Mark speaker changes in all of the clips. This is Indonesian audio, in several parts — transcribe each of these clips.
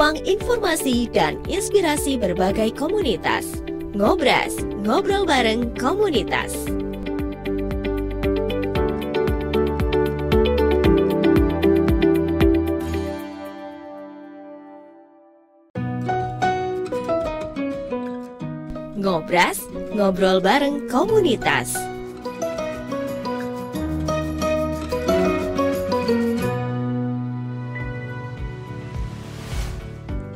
Speaker 1: ruang informasi dan inspirasi berbagai komunitas. Ngobras, ngobrol bareng komunitas. Ngobras, ngobrol bareng komunitas.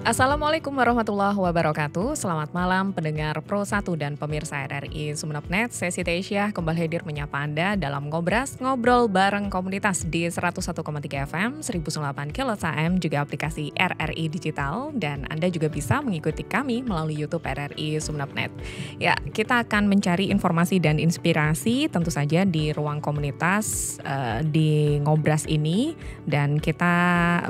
Speaker 2: Assalamualaikum warahmatullahi wabarakatuh. Selamat malam pendengar Pro 1 dan pemirsa RRI Sumeneb.net. Saya Siti Aisyah kembali hadir menyapa Anda dalam Ngobras, ngobrol bareng komunitas di 101,3 FM, 1008 kHz AM, juga aplikasi RRI Digital. Dan Anda juga bisa mengikuti kami melalui YouTube RRI Sumeneb.net. Ya, kita akan mencari informasi dan inspirasi tentu saja di ruang komunitas di Ngobras ini. Dan kita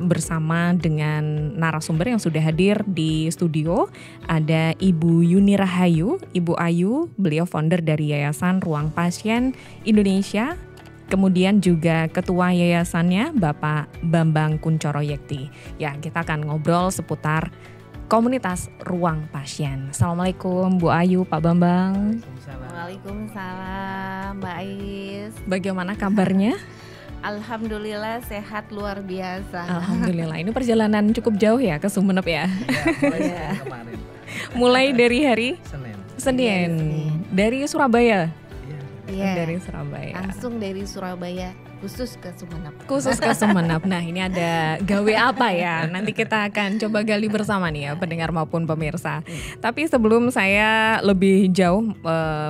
Speaker 2: bersama dengan narasumber yang sudah hadir di studio. Ada Ibu Yuni Rahayu, Ibu Ayu, beliau founder dari Yayasan Ruang Pasien Indonesia. Kemudian juga ketua yayasannya Bapak Bambang Kuncoro Yekti. Ya, kita akan ngobrol seputar komunitas Ruang Pasien. Assalamualaikum Bu Ayu, Pak Bambang.
Speaker 3: Waalaikumsalam Mbak Ais.
Speaker 2: Bagaimana kabarnya?
Speaker 3: Alhamdulillah sehat luar biasa.
Speaker 2: Alhamdulillah, ini perjalanan cukup jauh ya ke Sumeneb ya?
Speaker 4: Mulai kemarin.
Speaker 2: Mulai dari hari?
Speaker 4: Senin.
Speaker 2: Dari Surabaya?
Speaker 3: Iya.
Speaker 2: Dari Surabaya.
Speaker 3: Langsung dari Surabaya khusus ke Sumeneb.
Speaker 2: Khusus ke Sumeneb. Nah, ini ada gawe apa ya? Nanti kita akan coba gali bersama nih ya, pendengar maupun pemirsa. Tapi sebelum saya lebih jauh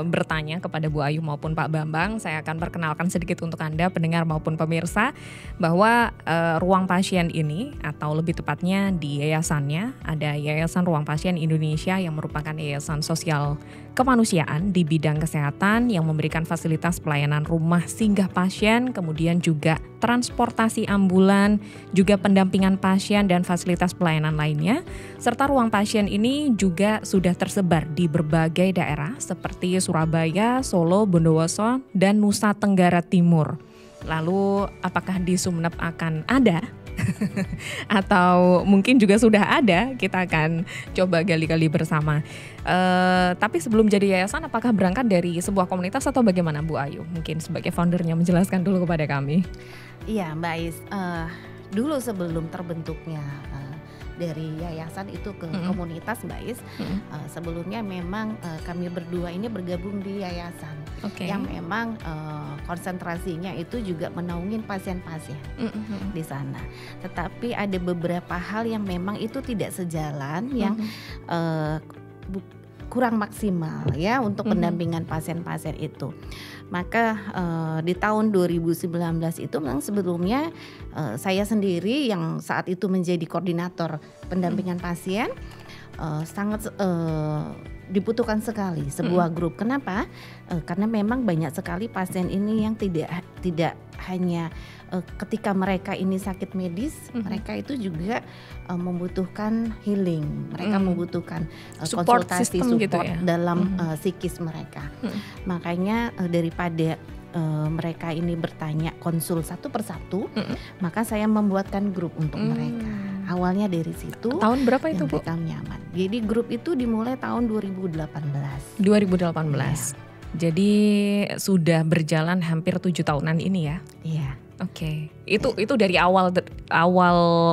Speaker 2: bertanya kepada Bu Ayu maupun Pak Bambang, saya akan perkenalkan sedikit untuk Anda pendengar maupun pemirsa bahwa Ruang Pasien ini, atau lebih tepatnya di yayasannya, ada Yayasan Ruang Pasien Indonesia yang merupakan yayasan sosial kemanusiaan di bidang kesehatan yang memberikan fasilitas pelayanan rumah singgah pasien, kemudian juga transportasi ambulan, juga pendampingan pasien dan fasilitas pelayanan lainnya. Serta Ruang Pasien ini juga sudah tersebar di berbagai daerah seperti Surabaya, Solo, Bondowoso, dan Nusa Tenggara Timur. Lalu apakah di Sumeneb akan ada? Atau mungkin juga sudah ada, kita akan coba gali-gali bersama. Tapi sebelum jadi yayasan, apakah berangkat dari sebuah komunitas atau bagaimana Bu Ayu? Mungkin sebagai foundernya menjelaskan dulu kepada kami.
Speaker 3: Iya Mbak Ais, dulu sebelum terbentuknya dari yayasan itu ke komunitas Mbak Ais, sebelumnya memang kami berdua ini bergabung di yayasan yang memang konsentrasinya itu juga menaungin pasien-pasien di sana. Tetapi ada beberapa hal yang memang itu tidak sejalan, yang kurang maksimal ya untuk pendampingan pasien-pasien itu. Maka di tahun 2019 itu memang sebelumnya saya sendiri yang saat itu menjadi koordinator pendampingan pasien, sangat dibutuhkan sekali sebuah grup. Kenapa? Karena memang banyak sekali pasien ini yang tidak hanya ketika mereka ini sakit medis, mereka itu juga membutuhkan healing, mereka membutuhkan konsultasi support gitu ya? Dalam psikis mereka. Makanya daripada mereka ini bertanya konsul satu persatu, maka saya membuatkan grup untuk mereka. Awalnya dari situ.
Speaker 2: Tahun berapa itu Bu?
Speaker 3: Mereka nyaman. Jadi grup itu dimulai tahun 2018.
Speaker 2: 2018. Ya. Jadi sudah berjalan hampir 7 tahunan ini ya?
Speaker 3: Iya.
Speaker 2: Oke. Itu dari awal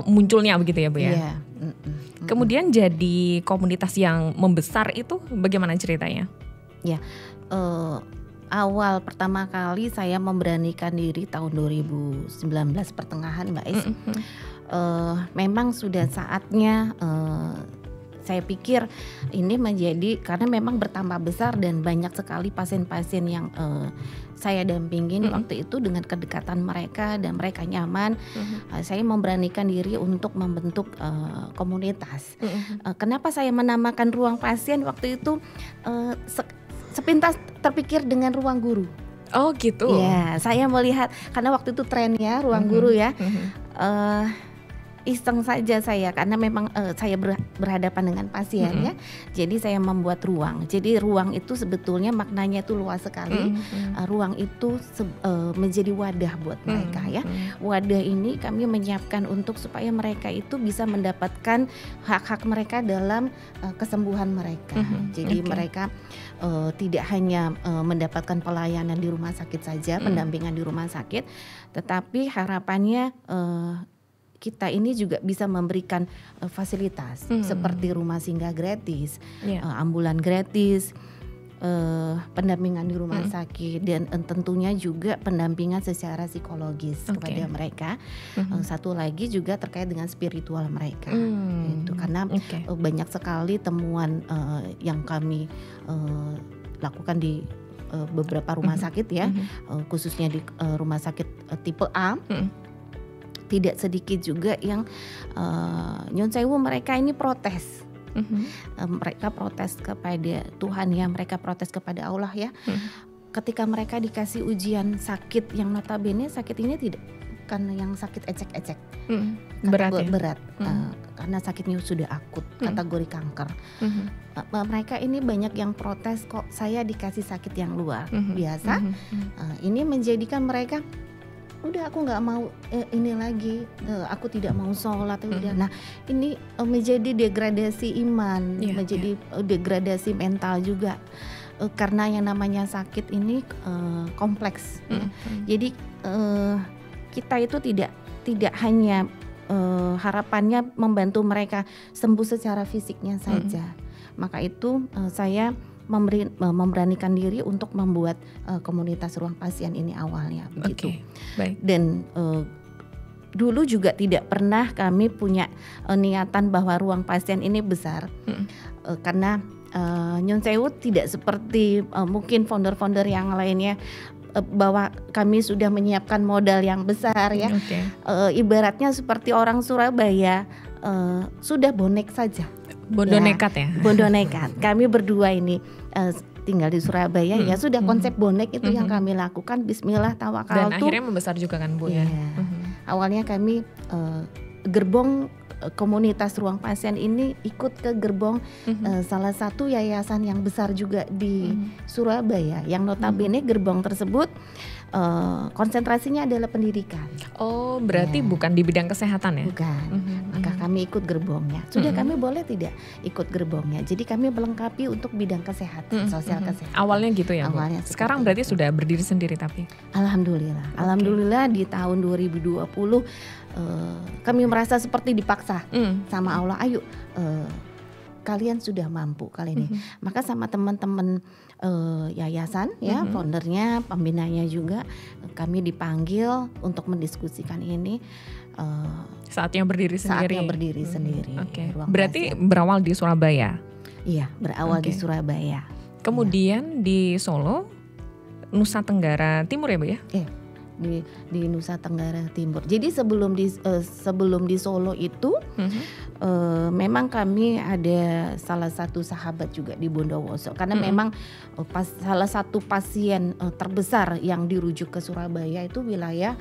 Speaker 2: munculnya begitu ya Bu ya?
Speaker 3: Iya.
Speaker 2: Kemudian jadi komunitas yang membesar itu bagaimana ceritanya?
Speaker 3: Ya. Awal pertama kali saya memberanikan diri tahun 2019 pertengahan Mbak Is. Memang sudah saatnya saya pikir ini menjadi, karena memang bertambah besar dan banyak sekali pasien-pasien yang saya dampingin waktu itu, dengan kedekatan mereka dan mereka nyaman. Saya memberanikan diri untuk membentuk komunitas. Kenapa saya menamakan Ruang Pasien waktu itu? Sepintas terpikir dengan ruang guru.
Speaker 2: Oh gitu.
Speaker 3: Ya, saya melihat karena waktu itu trennya ruang guru ya. iseng saja saya, karena memang saya berhadapan dengan pasien ya. Jadi saya membuat ruang. Jadi ruang itu sebetulnya maknanya itu luas sekali. Ruang itu menjadi wadah buat mereka ya. Wadah ini kami menyiapkan untuk supaya mereka itu bisa mendapatkan hak-hak mereka dalam kesembuhan mereka. Jadi mereka tidak hanya mendapatkan pelayanan di rumah sakit saja, pendampingan di rumah sakit, tetapi harapannya kita ini juga bisa memberikan fasilitas seperti rumah singgah gratis, ambulan gratis, pendampingan di rumah sakit, dan tentunya juga pendampingan secara psikologis kepada mereka. Satu lagi juga terkait dengan spiritual mereka, itu karena banyak sekali temuan yang kami lakukan di beberapa rumah sakit ya, khususnya di rumah sakit tipe A. Tidak sedikit juga yang nyun sewu mereka ini protes. Mereka protes kepada Tuhan ya, mereka protes kepada Allah ya. Ketika mereka dikasih ujian sakit yang notabene sakit ini tidak bukan yang sakit ecek-ecek, berat, karena sakitnya sudah akut, kategori kanker. Mereka ini banyak yang protes, kok saya dikasih sakit yang luar biasa. Ini menjadikan mereka, udah aku nggak mau ini lagi, aku tidak mau sholat. Nah ini menjadi degradasi iman, menjadi degradasi mental juga, karena yang namanya sakit ini kompleks. Jadi kita itu tidak hanya harapannya membantu mereka sembuh secara fisiknya saja. Maka itu saya memberanikan diri untuk membuat komunitas ruang pasien ini awalnya begitu. Baik. Dan dulu juga tidak pernah kami punya niatan bahwa ruang pasien ini besar, karena nyun sewu tidak seperti mungkin founder-founder yang lainnya, bahwa kami sudah menyiapkan modal yang besar ya. Ibaratnya seperti orang Surabaya sudah bonek saja. Bondo nekat ya. Bondo nekat. Kami berdua ini tinggal di Surabaya ya, sudah konsep bonek itu yang kami lakukan. Bismillah tawakal.
Speaker 2: Dan akhirnya membesar juga kan Bu ya.
Speaker 3: Awalnya kami gerbong komunitas ruang pasien ini ikut ke gerbong salah satu yayasan yang besar juga di Surabaya, yang notabene gerbong tersebut konsentrasinya adalah pendidikan. Oh, berarti bukan di bidang kesehatan ya? Bukan. Maka kami ikut gerbongnya. Sudah kami boleh tidak ikut gerbongnya. Jadi kami melengkapi untuk bidang kesehatan, sosial kesehatan.
Speaker 2: Awalnya gitu ya, Bu? Awalnya. Sekarang berarti sudah berdiri sendiri tapi?
Speaker 3: Alhamdulillah. Alhamdulillah di tahun 2020 kami merasa seperti dipaksa sama Allah. Ayo, kalian sudah mampu kali ini. Maka sama teman-teman yayasan ya, foundernya, pembinanya juga, kami dipanggil untuk mendiskusikan ini.
Speaker 2: Saatnya berdiri sendiri.
Speaker 3: Saatnya berdiri sendiri.
Speaker 2: Berarti berawal di Surabaya.
Speaker 3: Iya, berawal di Surabaya.
Speaker 2: Kemudian di Solo, Nusa Tenggara Timur ya Bu ya?
Speaker 3: Di Nusa Tenggara Timur. Jadi sebelum di Solo itu memang kami ada salah satu sahabat juga di Bondowoso, karena memang salah satu pasien terbesar yang dirujuk ke Surabaya itu wilayah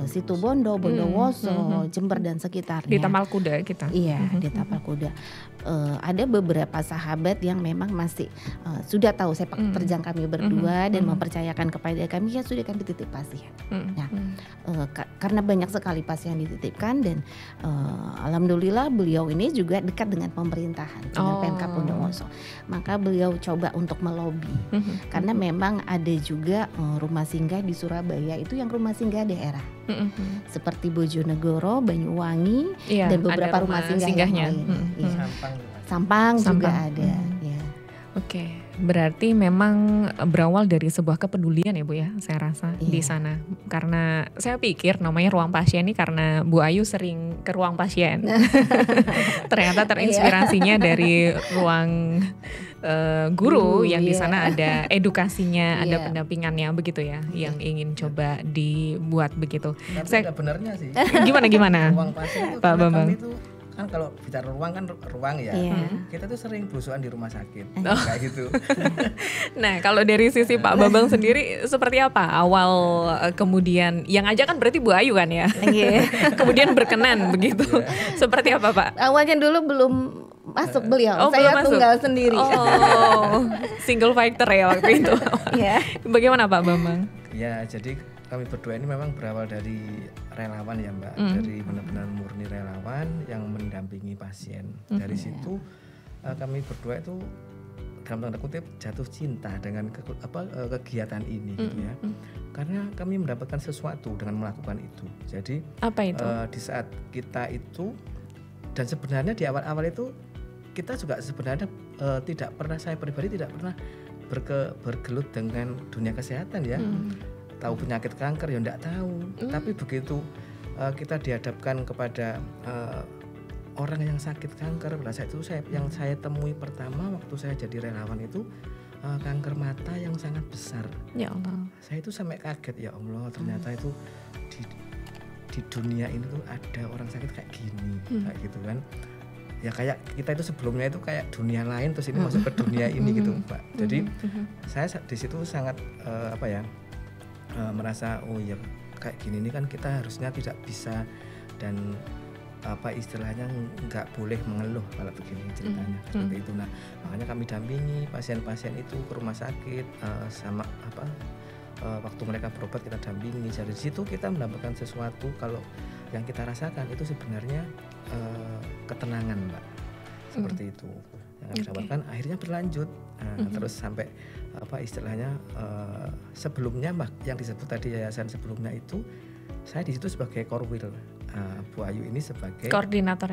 Speaker 3: Situbondo, Bondowoso, Jember dan sekitarnya.
Speaker 2: Di Tapal Kuda kita.
Speaker 3: Iya, di Tapal Kuda. Ada beberapa sahabat yang memang masih sudah tahu sepak terjang kami berdua dan mempercayakan kepada kami, ya sudah kami titip pasien. Nah, karena banyak sekali pasien dititipkan dan alhamdulillah beliau ini juga dekat dengan pemerintahan, dengan Pemkab Bondowoso. Maka beliau coba untuk melobi, karena memang ada juga rumah singgah di Surabaya itu yang rumah singgah daerah. Seperti Bojonegoro, Banyuwangi, dan beberapa rumah singgahnya. Sampang juga ada. Ya.
Speaker 2: Oke, berarti memang berawal dari sebuah kepedulian ya Bu ya, saya rasa di sana. Karena saya pikir namanya ruang pasien ini karena Bu Ayu sering ke ruang pasien. Ternyata terinspirasinya dari ruang guru yang di sana ada edukasinya, ada pendampingannya begitu ya, yang ingin coba dibuat begitu.
Speaker 4: Tapi ada benernya sih.
Speaker 2: Gimana?
Speaker 4: Ruang pasien itu
Speaker 2: Pak Bambang.
Speaker 4: Itu kan kalau bicara ruang kan ruang ya.
Speaker 3: Iya.
Speaker 4: Kita tuh sering belusukan di rumah sakit kayak gitu.
Speaker 2: Nah, kalau dari sisi Pak Bambang sendiri seperti apa awal kemudian yang ngajak kan berarti Bu Ayu kan ya?
Speaker 3: Iya.
Speaker 2: Kemudian berkenan begitu. Seperti apa Pak?
Speaker 3: Awalnya dulu belum masuk beliau,
Speaker 2: Oh,
Speaker 3: saya
Speaker 2: belum masuk.
Speaker 3: tunggal sendiri.
Speaker 2: Oh, single fighter ya waktu itu.
Speaker 3: Ya.
Speaker 2: Bagaimana Pak Bambang?
Speaker 4: Ya, jadi kami berdua ini memang berawal dari relawan ya Mbak, dari benar-benar murni relawan yang mendampingi pasien. Dari situ kami berdua itu dalam tanda kutip jatuh cinta dengan kegiatan ini gitu ya. Karena kami mendapatkan sesuatu dengan melakukan itu. Jadi
Speaker 2: Apa itu?
Speaker 4: di saat kita itu, dan sebenarnya di awal-awal itu kita juga sebenarnya tidak pernah, saya pribadi tidak pernah bergelut dengan dunia kesehatan ya. Tahu penyakit kanker ya enggak tahu, tapi begitu kita dihadapkan kepada orang yang sakit kanker, pada saat itu yang saya temui pertama waktu saya jadi relawan itu kanker mata yang sangat besar.
Speaker 2: Ya Allah.
Speaker 4: Saya itu sampai kaget, ya Allah, ternyata itu di dunia ini tuh ada orang sakit kayak gini, kayak gitu kan. Ya kayak kita itu sebelumnya itu kayak dunia lain, terus ini masuk ke dunia ini gitu, Pak. Jadi saya di situ sangat merasa oh ya kayak gini ini kan kita harusnya tidak bisa dan istilahnya nggak boleh mengeluh kalau begini ceritanya seperti itu. Nah makanya kami dampingi pasien-pasien itu ke rumah sakit waktu mereka berobat kita dampingi. Dari situ kita mendapatkan sesuatu, kalau yang kita rasakan itu sebenarnya ketenangan Mbak, seperti itu yang kami dapatkan. Akhirnya berlanjut terus sampai istilahnya sebelumnya yang disebut tadi yayasan sebelumnya itu saya di situ sebagai korwil, Bu Ayu ini sebagai
Speaker 2: Koordinator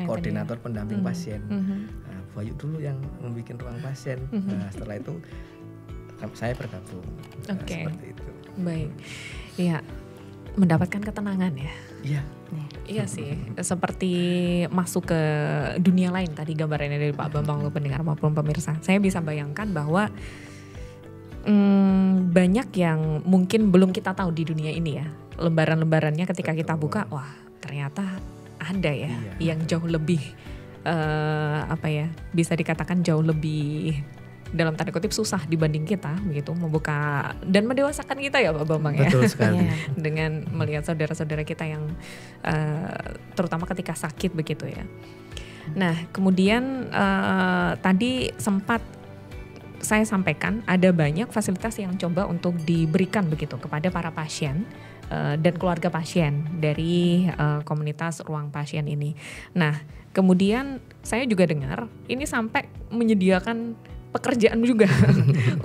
Speaker 4: pendamping pasien. Bu Ayu dulu yang membuat ruang pasien. Nah, setelah itu saya bergabung. Seperti itu.
Speaker 2: Baik. Iya, mendapatkan ketenangan ya.
Speaker 4: Iya.
Speaker 2: Iya sih, seperti masuk ke dunia lain tadi gambarannya dari Pak Bambang, lo pendengar maupun pemirsa. Saya bisa bayangkan bahwa banyak yang mungkin belum kita tahu di dunia ini ya. Lembaran-lembarannya ketika kita buka, wah ternyata ada ya yang jauh lebih bisa dikatakan jauh lebih dalam tanda kutip susah dibanding kita begitu, membuka dan mendewasakan kita ya Pak Bambang ya.
Speaker 4: Betul sekali.
Speaker 2: Dengan melihat saudara-saudara kita yang terutama ketika sakit begitu ya. Nah kemudian tadi sempat saya sampaikan ada banyak fasilitas yang coba untuk diberikan begitu kepada para pasien dan keluarga pasien dari komunitas ruang pasien ini. Nah kemudian saya juga dengar ini sampai menyediakan pekerjaan juga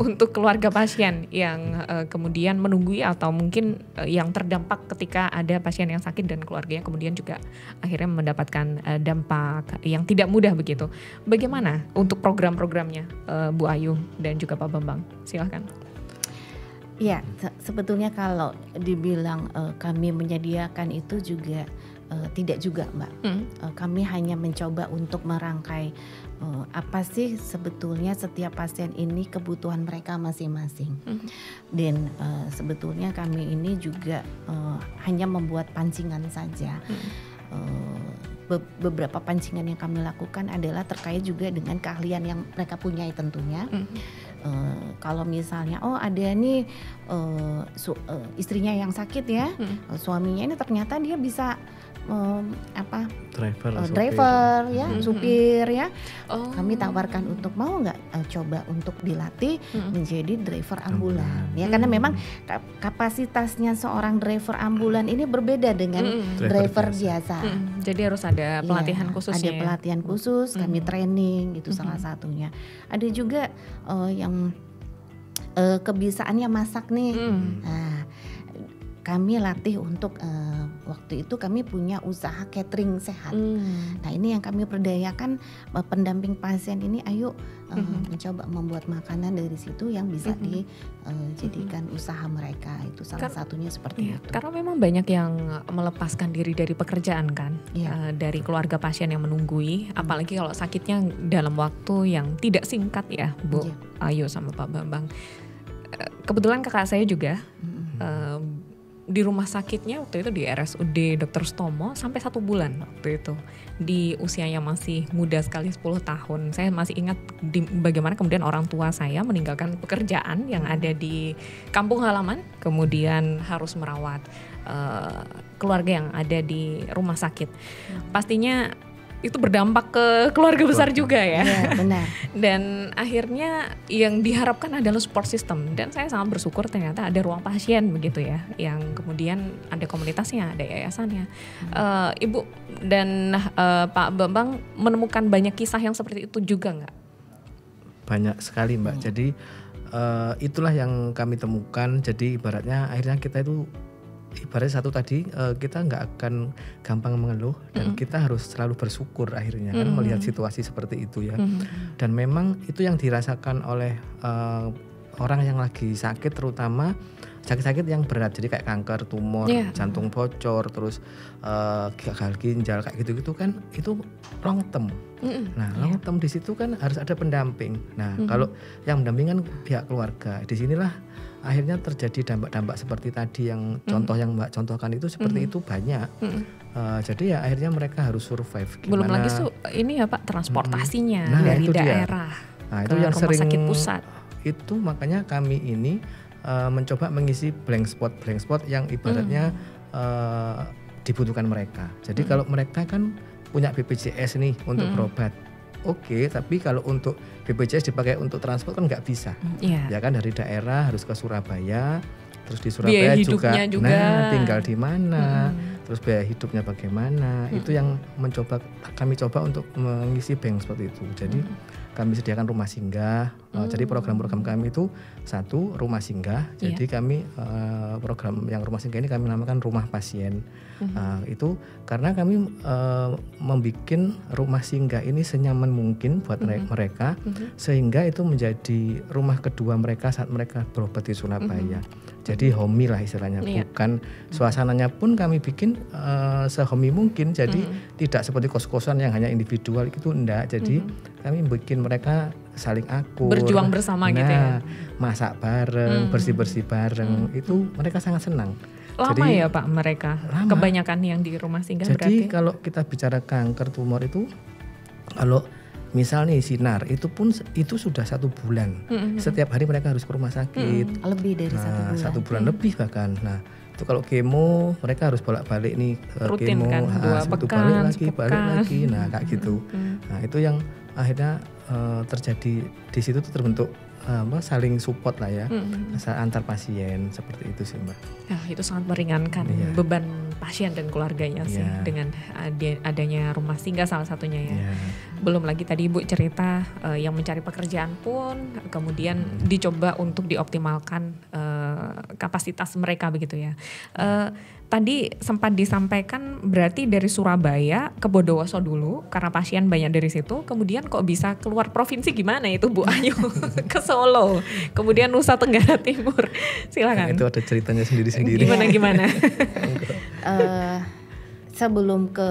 Speaker 2: untuk keluarga pasien yang kemudian menunggui atau mungkin yang terdampak ketika ada pasien yang sakit dan keluarganya kemudian juga akhirnya mendapatkan dampak yang tidak mudah begitu. Bagaimana untuk program-programnya Bu Ayu dan juga Pak Bambang? Silahkan.
Speaker 3: Ya, sebetulnya kalau dibilang kami menyediakan itu juga tidak juga Mbak. Kami hanya mencoba untuk merangkai apa sih sebetulnya setiap pasien ini kebutuhan mereka masing-masing. Dan sebetulnya kami ini juga hanya membuat pancingan saja. Beberapa pancingan yang kami lakukan adalah terkait juga dengan keahlian yang mereka punyai tentunya. Kalau misalnya ada nih istrinya yang sakit ya, suaminya ini ternyata dia bisa driver ya, supir ya. Kami tawarkan untuk mau nggak coba untuk dilatih menjadi driver ambulan ya, karena memang kapasitasnya seorang driver ambulan ini berbeda dengan driver biasa.
Speaker 2: Jadi harus ada pelatihan khususnya.
Speaker 3: Ada pelatihan khusus, kami training itu salah satunya. Ada juga yang kebiasaannya masak nih. Nah, kami latih untuk waktu itu kami punya usaha catering sehat. Nah ini yang kami berdayakan pendamping pasien ini, ayo mencoba membuat makanan dari situ yang bisa dijadikan usaha mereka. Itu salah satunya seperti itu.
Speaker 2: Karena memang banyak yang melepaskan diri dari pekerjaan kan, dari keluarga pasien yang menunggui, apalagi kalau sakitnya dalam waktu yang tidak singkat ya Bu Ayu sama Pak Bambang. Kebetulan kakak saya juga di rumah sakitnya waktu itu di RSUD Dr. Sutomo sampai 1 bulan waktu itu. Di usianya masih muda sekali 10 tahun. Saya masih ingat bagaimana kemudian orang tua saya meninggalkan pekerjaan yang ada di kampung halaman, kemudian harus merawat keluarga yang ada di rumah sakit. Pastinya itu berdampak ke keluarga besar juga ya.
Speaker 3: Iya, benar.
Speaker 2: Dan akhirnya yang diharapkan adalah support system, dan saya sangat bersyukur ternyata ada ruang pasien begitu ya, yang kemudian ada komunitasnya, ada yayasannya. Ibu dan Pak Bambang menemukan banyak kisah yang seperti itu juga nggak?
Speaker 4: Banyak sekali Mbak. Jadi itulah yang kami temukan. Jadi ibaratnya akhirnya kita itu ibaratnya satu tadi, kita nggak akan gampang mengeluh dan kita harus selalu bersyukur akhirnya kan melihat situasi seperti itu ya. Dan memang itu yang dirasakan oleh orang yang lagi sakit, terutama sakit-sakit yang berat, jadi kayak kanker, tumor, jantung bocor, terus gagal ginjal kayak gitu-gitu kan, itu long term. Nah long term di situ kan harus ada pendamping. Nah kalau yang mendampingkan pihak keluarga, disinilah akhirnya terjadi dampak-dampak seperti tadi yang contoh yang Mbak contohkan itu seperti itu banyak. Jadi ya akhirnya mereka harus survive. Gimana?
Speaker 2: Belum lagi ini ya Pak, transportasinya dari daerah
Speaker 4: nah,
Speaker 2: ke
Speaker 4: itu yang
Speaker 2: rumah
Speaker 4: sering,
Speaker 2: sakit pusat.
Speaker 4: Itu makanya kami ini mencoba mengisi blank spot yang ibaratnya dibutuhkan mereka. Jadi kalau mereka kan punya BPJS nih untuk berobat. Oke, tapi kalau untuk BPJS dipakai untuk transport kan nggak bisa. Ya kan dari daerah harus ke Surabaya, terus di Surabaya juga nah tinggal di mana, terus biaya hidupnya bagaimana. Itu yang kami coba untuk mengisi bank seperti itu. Jadi kami sediakan rumah singgah. Jadi program-program kami itu satu rumah singgah. Jadi kami program yang rumah singgah ini kami namakan rumah pasien. Itu karena kami membuat rumah singgah ini senyaman mungkin buat mereka, sehingga itu menjadi rumah kedua mereka saat mereka berobat di Surabaya. Jadi homey lah istilahnya, bukan suasananya pun kami bikin sehomey mungkin. Jadi tidak seperti kos-kosan yang hanya individual itu enggak. Jadi kami bikin mereka saling akur,
Speaker 2: berjuang bersama gitu ya.
Speaker 4: Masak bareng, bersih-bersih bareng, itu mereka sangat senang.
Speaker 2: Lama jadi, ya Pak mereka? Lama. Kebanyakan yang di rumah singgah
Speaker 4: jadi,
Speaker 2: berarti? Jadi
Speaker 4: kalau kita bicara kanker tumor itu, kalau misal nih sinar itu pun itu sudah 1 bulan. Setiap hari mereka harus ke rumah sakit.
Speaker 3: Lebih dari 1 bulan.
Speaker 4: 1 bulan lebih bahkan. Nah itu kalau kemo mereka harus bolak-balik nih
Speaker 2: rutin
Speaker 4: kemo,
Speaker 2: kan, 2 pekan,
Speaker 4: balik lagi. Nah kayak gitu. Nah itu yang akhirnya terjadi di situ tuh terbentuk saling support lah ya antar pasien, seperti itu sih Mbak.
Speaker 2: Nah, itu sangat meringankan beban pasien dan keluarganya sih dengan adanya rumah singgah salah satunya ya. Belum lagi tadi Ibu cerita yang mencari pekerjaan pun kemudian dicoba untuk dioptimalkan kapasitas mereka begitu ya. Tadi sempat disampaikan berarti dari Surabaya ke Bondowoso dulu karena pasien banyak dari situ, kemudian kok bisa keluar provinsi gimana itu Bu Ayu ke Solo, kemudian Nusa Tenggara Timur, silakan.
Speaker 4: Itu ada ceritanya sendiri-sendiri.
Speaker 2: Gimana?
Speaker 3: Sebelum ke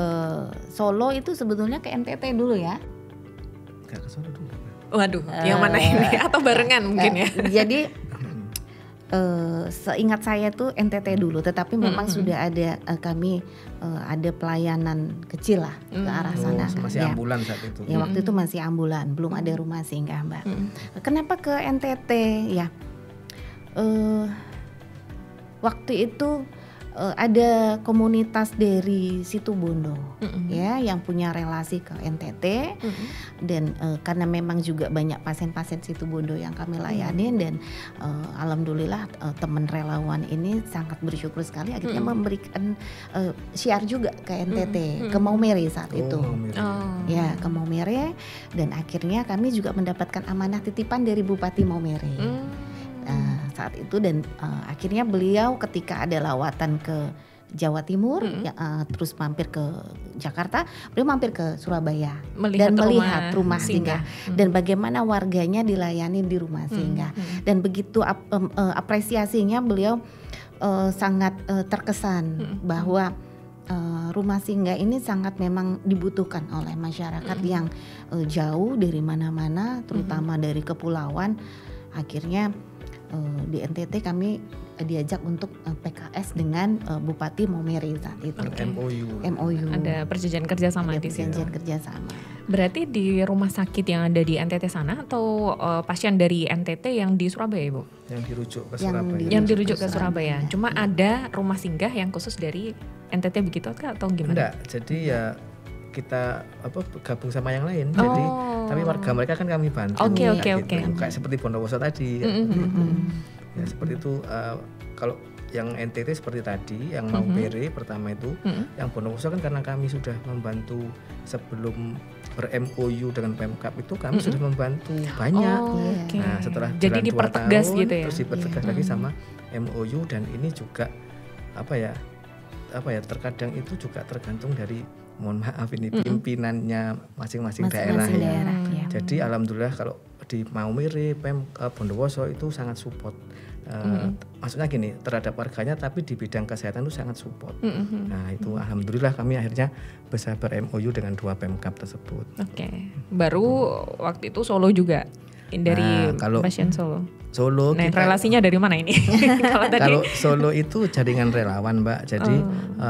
Speaker 3: Solo itu sebetulnya ke NTT dulu ya.
Speaker 4: Gak ke Solo dulu.
Speaker 2: Waduh, yang mana ini? Atau barengan mungkin ya?
Speaker 3: Jadi seingat saya tuh NTT dulu, tetapi memang sudah ada kami ada pelayanan kecil lah ke arah sana.
Speaker 4: Masih ambulan saat itu.
Speaker 3: Ya waktu itu masih ambulan, belum ada rumah singgah Mbak. Kenapa ke NTT ya? Waktu itu ada komunitas dari Situbondo ya yang punya relasi ke NTT dan karena memang juga banyak pasien-pasien Situbondo yang kami layani dan alhamdulillah teman relawan ini sangat bersyukur sekali akhirnya memberikan syiar juga ke NTT ke Maumere saat itu. Ya ke Maumere dan akhirnya kami juga mendapatkan amanah titipan dari Bupati Maumere. Saat itu dan akhirnya beliau ketika ada lawatan ke Jawa Timur terus mampir ke Jakarta, beliau mampir ke Surabaya melihat rumah singgah dan bagaimana warganya dilayani di rumah singgah dan begitu apresiasinya beliau sangat terkesan bahwa rumah singgah ini sangat memang dibutuhkan oleh masyarakat yang jauh dari mana-mana terutama dari kepulauan. Akhirnya di NTT kami diajak untuk PKS dengan Bupati Maumere saat itu. MOU.
Speaker 2: Ada perjanjian kerjasama
Speaker 3: Ada
Speaker 2: di sini.
Speaker 3: perjanjian kerjasama.
Speaker 2: Berarti di rumah sakit yang ada di NTT sana atau pasien dari NTT yang di Surabaya, Ibu?
Speaker 4: Yang dirujuk ke Surabaya.
Speaker 2: Yang dirujuk ke Surabaya. Cuma ada rumah singgah yang khusus dari NTT begitu atau gimana?
Speaker 4: Enggak, jadi ya kita gabung sama yang lain. Jadi tapi warga mereka kan kami bantu.
Speaker 2: Oke.
Speaker 4: Kayak seperti Bondowoso tadi. Ya seperti itu. Kalau yang NTT seperti tadi, yang Maumere pertama itu, yang Bondowoso kan karena kami sudah membantu sebelum ber-MOU dengan Pemkab itu kami sudah membantu banyak. Nah setelah
Speaker 2: jadi
Speaker 4: jalan 2
Speaker 2: dipertegas
Speaker 4: tahun,
Speaker 2: gitu ya?
Speaker 4: terus dipertegas lagi sama MOU, dan ini juga apa ya terkadang itu juga tergantung dari, mohon maaf ini pimpinannya masing-masing daerah ya. Jadi alhamdulillah kalau di Maumere, Bondowoso itu sangat support. Maksudnya gini, terhadap warganya, tapi di bidang kesehatan itu sangat support. Nah itu alhamdulillah kami akhirnya bisa ber-MOU dengan 2 Pemkab tersebut.
Speaker 2: Baru waktu itu Solo juga dari pasien Solo. Nah, relasinya dari mana ini?
Speaker 4: Kalau Solo itu jaringan relawan, Mbak. Jadi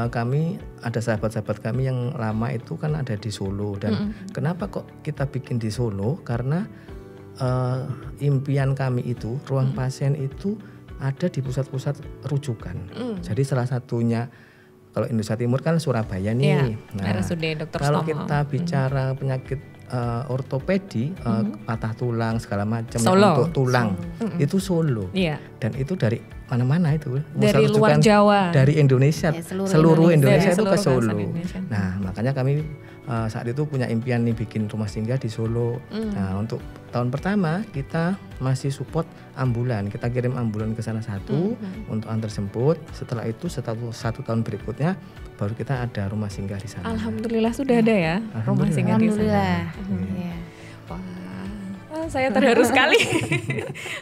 Speaker 4: kami ada sahabat-sahabat kami yang lama itu kan ada di Solo, dan kenapa kok kita bikin di Solo? Karena impian kami itu ruang pasien itu ada di pusat-pusat rujukan. Jadi salah satunya kalau Indonesia Timur kan Surabaya nih.
Speaker 2: RSUD Dr.
Speaker 4: Kalau
Speaker 2: Sutomo.
Speaker 4: kita bicara penyakit ortopedi, patah tulang segala macam
Speaker 2: Solo.
Speaker 4: untuk tulang itu Solo. Dan itu dari mana-mana itu.
Speaker 2: Dari luar Jawa.
Speaker 4: Dari Indonesia, seluruh Indonesia itu ke Solo.
Speaker 2: Indonesia.
Speaker 4: Nah makanya kami saat itu punya impian nih bikin rumah singgah di Solo. Nah untuk tahun pertama kita masih support ambulan. Kita kirim ambulan ke sana satu untuk antar jemput. Setelah itu satu tahun berikutnya baru kita ada rumah singgah di sana.
Speaker 2: Alhamdulillah sudah ada ya rumah singgah di sana. Saya terharu sekali.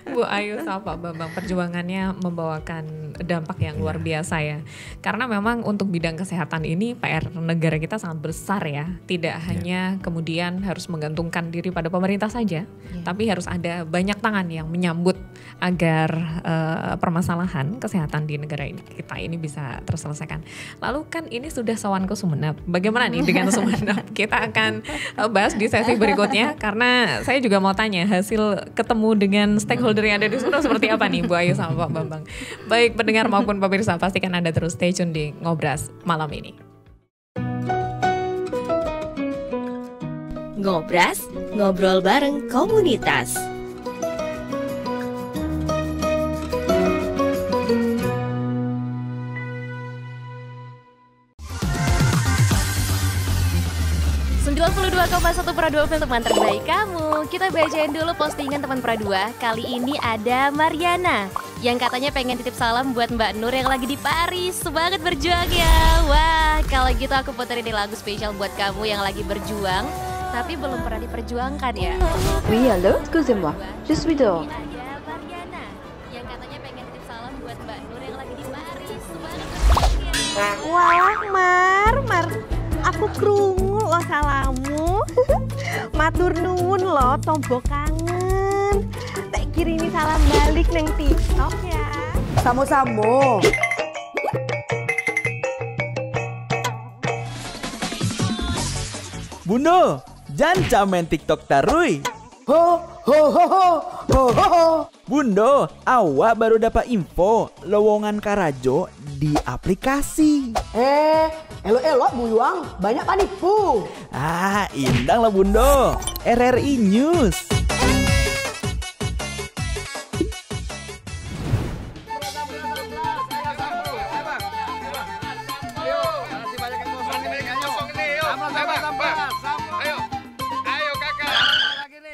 Speaker 2: Bu Ayu sama Pak Bambang, perjuangannya membawakan dampak yang luar biasa ya. Karena memang untuk bidang kesehatan ini PR negara kita sangat besar ya. Tidak hanya kemudian harus menggantungkan diri pada pemerintah saja, tapi harus ada banyak tangan yang menyambut agar permasalahan kesehatan di negara ini kita ini bisa terselesaikan. Lalu kan ini sudah sowan ke Sumeneb. Bagaimana nih dengan Sumeneb? Kita akan bahas di sesi berikutnya, karena saya juga mau tanya hasil ketemu dengan stakeholder yang ada di Sumeneb seperti apa nih Bu Ayu sama Pak Bambang. Baik pendengar maupun pemirsa, pastikan Anda terus stay tune di Ngobras malam ini.
Speaker 1: Ngobras, ngobrol bareng komunitas.
Speaker 5: Satu Pradua FM, teman terbaik kamu. Kita bacain dulu postingan teman Pradua. Kali ini ada Mariana yang katanya pengen titip salam buat Mbak Nur yang lagi di Paris. Semangat berjuang ya. Wah, kalau gitu aku puterin nih lagu spesial buat kamu yang lagi berjuang tapi belum pernah diperjuangkan ya.
Speaker 6: Oui, allô, excusez-moi. Je suis dehors.
Speaker 5: Ada Mariana yang katanya pengen titip salam buat Mbak Nur yang lagi di Paris. Semangat berjuang ya.
Speaker 7: Wah, Mar. Aku krungu lo salamu. Matur nuwun lo tombok kangen. Tak kirimi salam balik neng TikTok ya.
Speaker 8: Samo-samo.
Speaker 9: Bundo, jangan main TikTok tarui.
Speaker 8: Ho ho ho ho ho ho ho.
Speaker 9: Bundo, awak baru dapat info lowongan Karajo di aplikasi.
Speaker 8: Elok-elok buyuang, banyak panipu.
Speaker 9: Indang lah Bundo. RRI News.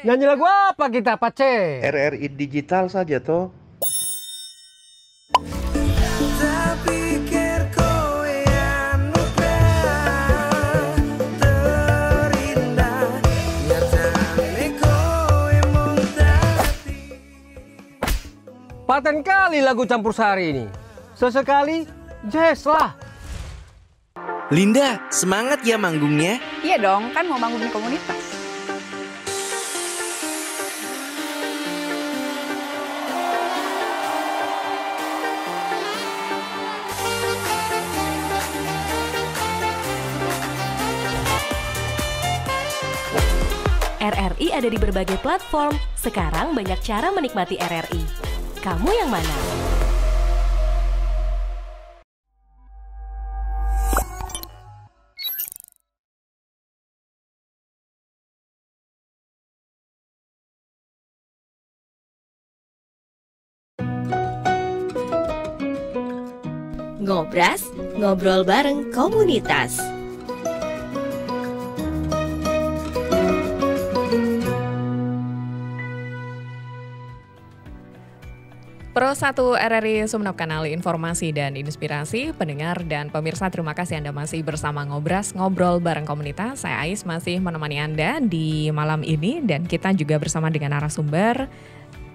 Speaker 10: Nyanyi lagu apa kita, Pace?
Speaker 11: RRI Digital saja toh.
Speaker 10: Paten kali lagu campur sari ini. Sesekali jazz lah.
Speaker 12: Linda, semangat ya manggungnya.
Speaker 13: Iya dong, kan mau bangun komunitas.
Speaker 5: RRI ada di berbagai platform. Sekarang banyak cara menikmati RRI. Kamu yang mana?
Speaker 1: Ngobras, ngobrol bareng komunitas.
Speaker 2: Pro 1 RRI Sumeneb, kanal informasi dan inspirasi. Pendengar dan pemirsa, terima kasih Anda masih bersama Ngobras, ngobrol bareng komunitas. Saya Ais masih menemani Anda di malam ini, dan kita juga bersama dengan narasumber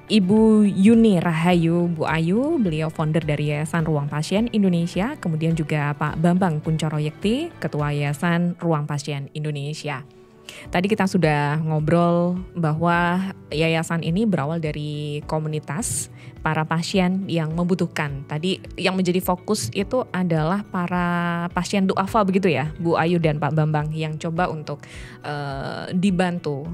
Speaker 2: Ibu Yuni Rahayu Bu Ayu, beliau founder dari Yayasan Ruang Pasien Indonesia. Kemudian juga Pak Bambang Kuncoro Yekti, Ketua Yayasan Ruang Pasien Indonesia. Tadi kita sudah ngobrol bahwa yayasan ini berawal dari komunitas para pasien yang membutuhkan. Tadi yang menjadi fokus itu adalah para pasien duafa begitu ya, Bu Ayu dan Pak Bambang, yang coba untuk dibantu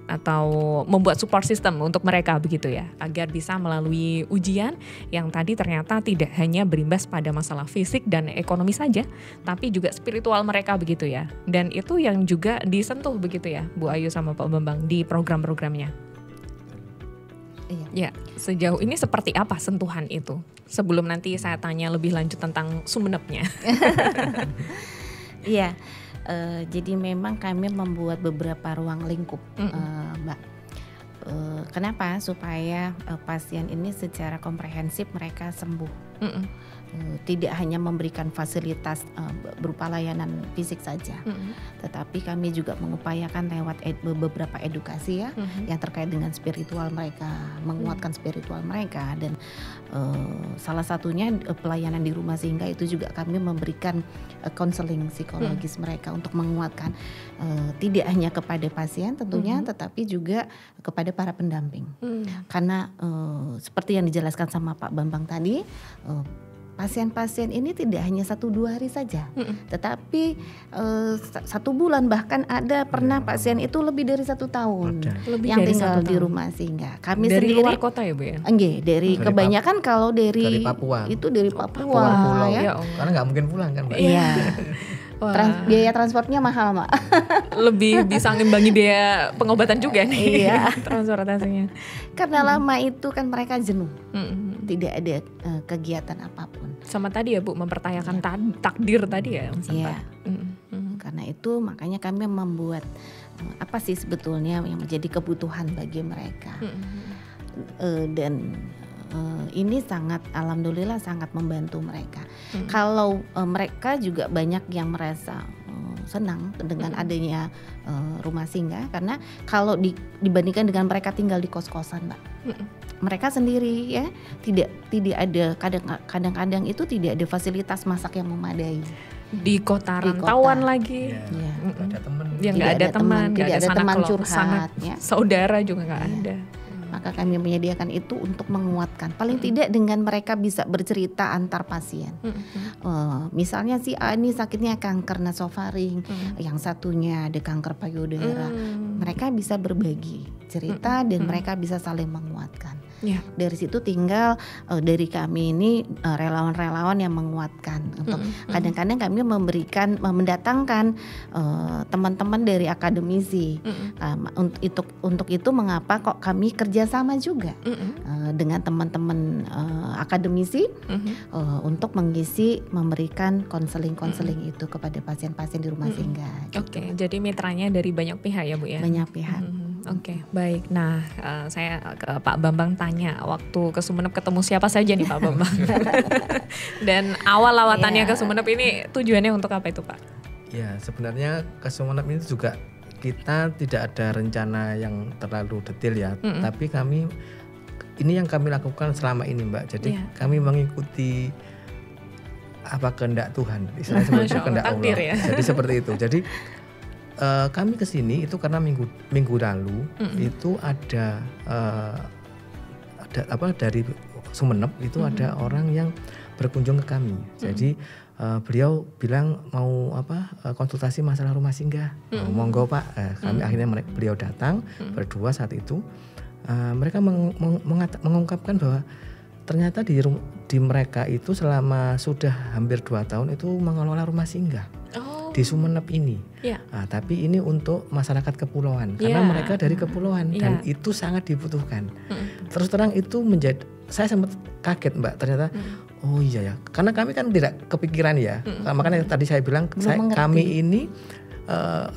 Speaker 2: atau membuat support system untuk mereka begitu ya, agar bisa melalui ujian yang tadi ternyata tidak hanya berimbas pada masalah fisik dan ekonomi saja, tapi juga spiritual mereka begitu ya. Dan itu yang juga disentuh begitu ya Bu Ayu sama Pak Bambang di program-programnya. Ya, sejauh ini seperti apa sentuhan itu? Sebelum nanti saya tanya lebih lanjut tentang Sumenebnya.
Speaker 3: Iya. Jadi memang kami membuat beberapa ruang lingkup, Mbak. Kenapa? Supaya pasien ini secara komprehensif mereka sembuh. Tidak hanya memberikan fasilitas berupa layanan fisik saja, tetapi kami juga mengupayakan lewat beberapa edukasi ya, yang terkait dengan spiritual mereka, menguatkan spiritual mereka, dan salah satunya pelayanan di rumah singga itu juga kami memberikan konseling psikologis mereka untuk menguatkan tidak hanya kepada pasien tentunya, tetapi juga kepada para pendamping. Karena seperti yang dijelaskan sama Pak Bambang tadi, pasien-pasien ini tidak hanya 1-2 hari saja, tetapi 1 bulan, bahkan ada pernah pasien itu lebih dari 1 tahun yang tinggal di rumah singga. Kami
Speaker 2: dari
Speaker 3: sendiri
Speaker 2: luar kota ya Bu ya?
Speaker 3: Enggak, dari kebanyakan kalau dari
Speaker 4: Papua.
Speaker 3: Itu dari Papua
Speaker 4: pulau.
Speaker 3: ya.
Speaker 4: Karena nggak mungkin pulang kan Mbak?
Speaker 3: Iya. Biaya transportnya mahal, Mak.
Speaker 2: Lebih bisa ngimbangi biaya pengobatan juga nih.
Speaker 3: Iya.
Speaker 2: Transportasinya.
Speaker 3: Karena lama itu kan mereka jenuh. Tidak ada kegiatan apapun.
Speaker 2: Sama tadi ya Bu, mempertanyakan takdir tadi ya.
Speaker 3: Iya. Karena itu makanya kami membuat apa sih sebetulnya yang menjadi kebutuhan bagi mereka. Dan ini sangat, alhamdulillah sangat membantu mereka. Kalau mereka juga banyak yang merasa senang dengan adanya rumah singgah, karena kalau dibandingkan dengan mereka tinggal di kos-kosan, Mbak, mereka sendiri ya, tidak ada, kadang-kadang itu tidak ada fasilitas masak yang memadai.
Speaker 2: Di kota rantauan lagi,
Speaker 4: ada teman,
Speaker 2: yang nggak ada teman,
Speaker 3: tidak ada teman curhat, ya.
Speaker 2: Saudara juga nggak ada.
Speaker 3: Maka kami menyediakan itu untuk menguatkan, paling tidak dengan mereka bisa bercerita antar pasien. Misalnya si A ini sakitnya kanker nasofaring, yang satunya ada kanker payudara. Mereka bisa berbagi cerita dan mereka bisa saling menguatkan. Dari situ tinggal dari kami ini relawan-relawan yang menguatkan. Untuk kadang-kadang kami mendatangkan teman-teman dari akademisi. Untuk itu mengapa kok kami kerjasama juga dengan teman-teman akademisi untuk memberikan konseling itu kepada pasien-pasien di rumah singgah.
Speaker 2: Oke, jadi mitranya dari banyak pihak ya Bu ya?
Speaker 3: Banyak pihak.
Speaker 2: Oke, baik. Nah, saya ke Pak Bambang tanya, waktu ke Sumeneb ketemu siapa saja nih Pak Bambang? Dan awal lawatannya ke Sumeneb ini tujuannya untuk apa itu Pak?
Speaker 4: Ya, sebenarnya ke Sumeneb ini juga kita tidak ada rencana yang terlalu detail ya, tapi ini yang kami lakukan selama ini Mbak. Jadi kami mengikuti apa kehendak Tuhan, istilahnya seperti kehendak Allah. Ya? Jadi seperti itu. Jadi kami kesini itu karena minggu lalu itu ada dari Sumeneb itu ada orang yang berkunjung ke kami. Jadi beliau bilang mau konsultasi masalah rumah singgah. Monggo Pak. Kami akhirnya beliau datang berdua saat itu. Mereka mengungkapkan bahwa ternyata di mereka itu selama sudah hampir 2 tahun itu mengelola rumah singgah di Sumeneb ini. Tapi ini untuk masyarakat kepulauan karena mereka dari kepulauan dan itu sangat dibutuhkan. Terus terang itu saya sempat kaget Mbak, ternyata oh iya ya, karena kami kan tidak kepikiran ya. Makanya tadi saya bilang kami ini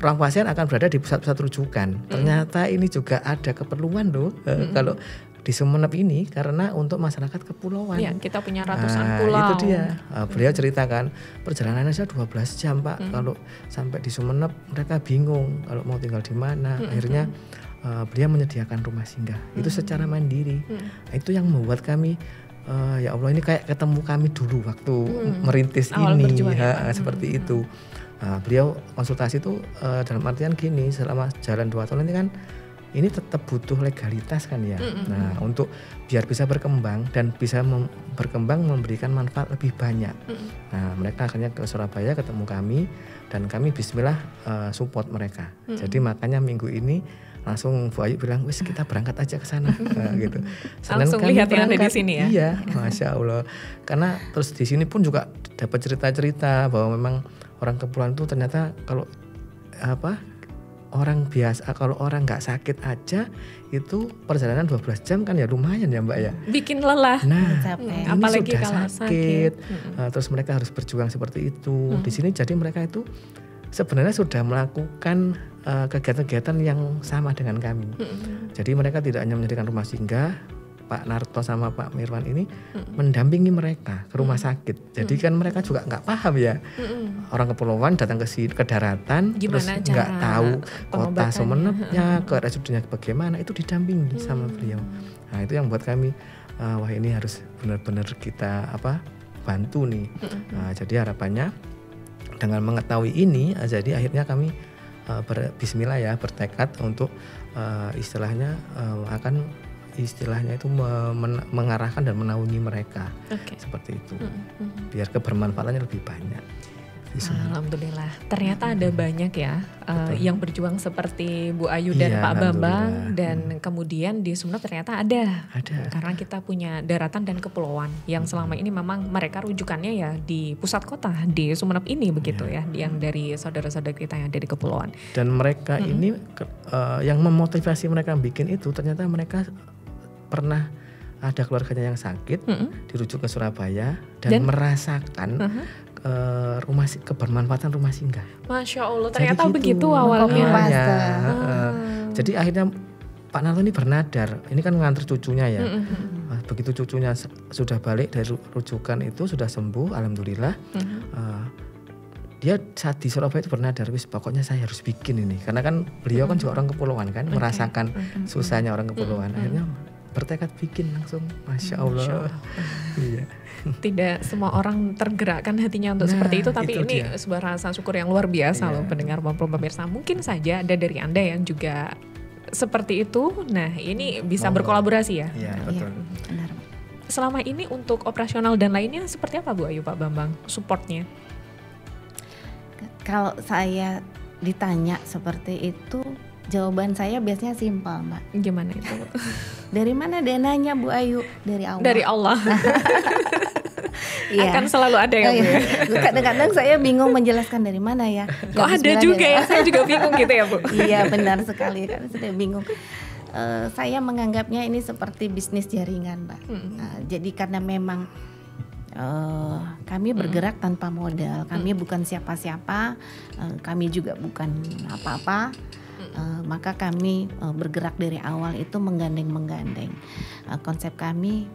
Speaker 4: orang pasien akan berada di pusat-pusat rujukan. Ternyata ini juga ada keperluan loh kalau di Sumeneb ini karena untuk masyarakat kepulauan.
Speaker 2: Ya, kita punya ratusan pulau.
Speaker 4: Itu dia. Beliau ceritakan perjalanannya saya 12 jam Pak. Kalau sampai di Sumeneb mereka bingung kalau mau tinggal di mana. Akhirnya beliau menyediakan rumah singgah. Itu secara mandiri. Itu yang membuat kami ya Allah, ini kayak ketemu kami dulu waktu merintis
Speaker 2: awal
Speaker 4: ini
Speaker 2: ya,
Speaker 4: seperti itu. Beliau konsultasi itu dalam artian gini, selama jalan 2 tahun ini kan ini tetap butuh legalitas kan ya. Nah, untuk biar bisa berkembang dan bisa berkembang memberikan manfaat lebih banyak. Nah, mereka akhirnya ke Surabaya ketemu kami dan kami bismillah support mereka. Jadi makanya minggu ini langsung Bu Ayu bilang, wis kita berangkat aja ke sana gitu.
Speaker 2: Langsung lihat yang ada di sini ya.
Speaker 4: Iya, Masya Allah. Karena terus di sini pun juga dapat cerita-cerita bahwa memang orang kepulauan itu ternyata kalau orang biasa, kalau orang nggak sakit aja itu perjalanan 12 jam kan ya lumayan ya Mbak ya.
Speaker 2: Bikin lelah.
Speaker 4: Nah,
Speaker 2: ini apalagi
Speaker 4: sudah
Speaker 2: kalau sakit.
Speaker 4: Terus mereka harus berjuang seperti itu. Di sini jadi mereka itu sebenarnya sudah melakukan kegiatan-kegiatan yang sama dengan kami. Jadi mereka tidak hanya menyediakan rumah singgah, Pak Narto sama Pak Mirwan ini mendampingi mereka ke rumah sakit. Jadi kan mereka juga nggak paham ya. Orang kepulauan datang ke daratan,
Speaker 2: gimana
Speaker 4: terus nggak tahu kota Sumenebnya, ke RSUD-nya bagaimana, itu didampingi sama beliau. Nah itu yang buat kami, wah ini harus benar-benar kita bantu nih. Nah, jadi harapannya dengan mengetahui ini, jadi akhirnya kami Bismillah ya bertekad untuk istilahnya itu mengarahkan dan menaungi mereka seperti itu, biar kebermanfaatannya lebih banyak.
Speaker 2: Alhamdulillah, ternyata ada banyak ya yang berjuang seperti Bu Ayu dan Pak Bambang, dan kemudian di Sumeneb ternyata ada. Karena kita punya daratan dan kepulauan yang selama ini memang mereka rujukannya ya di pusat kota di Sumeneb ini begitu ya, yang dari saudara-saudara kita yang ada di kepulauan.
Speaker 4: Dan mereka ini yang memotivasi mereka bikin itu ternyata mereka pernah ada keluarganya yang sakit, dirujuk ke Surabaya dan merasakan kebermanfaatan rumah singgah.
Speaker 2: Masya Allah, ternyata begitu awalnya.
Speaker 4: Jadi akhirnya Pak Narto ini bernadar, ini kan nganter cucunya ya. Begitu cucunya sudah balik dari rujukan itu, sudah sembuh, alhamdulillah. Dia saat di Surabaya itu bernadar, wis pokoknya saya harus bikin ini. Karena kan beliau kan juga orang kepulauan kan, merasakan susahnya orang kepulauan. Akhirnya bertekad bikin langsung, Masya Allah. Iya.
Speaker 2: Tidak semua orang tergerakkan hatinya untuk seperti itu, tapi ini sebuah rasa syukur yang luar biasa loh pendengar maupun pemirsa. Mungkin saja ada dari Anda yang juga seperti itu. Nah ini bisa berkolaborasi ya.
Speaker 4: Iya betul.
Speaker 3: Benar.
Speaker 2: Selama ini untuk operasional dan lainnya seperti apa Bu Ayu, Pak Bambang, supportnya?
Speaker 3: Kalau saya ditanya seperti itu, jawaban saya biasanya simpel Mbak.
Speaker 2: Gimana itu?
Speaker 3: Dari mana dananya Bu Ayu? Dari Allah.
Speaker 2: Dari Allah. Akan selalu ada ya Bu ya.
Speaker 3: Kadang-kadang saya bingung menjelaskan dari mana ya.
Speaker 2: Kok ada juga ya, saya juga bingung gitu ya Bu.
Speaker 3: Iya benar sekali, kan saya bingung. Saya menganggapnya ini seperti bisnis jaringan Mbak. Jadi karena memang kami bergerak tanpa modal, kami bukan siapa-siapa, kami juga bukan apa-apa. Maka kami bergerak dari awal itu menggandeng. Konsep kami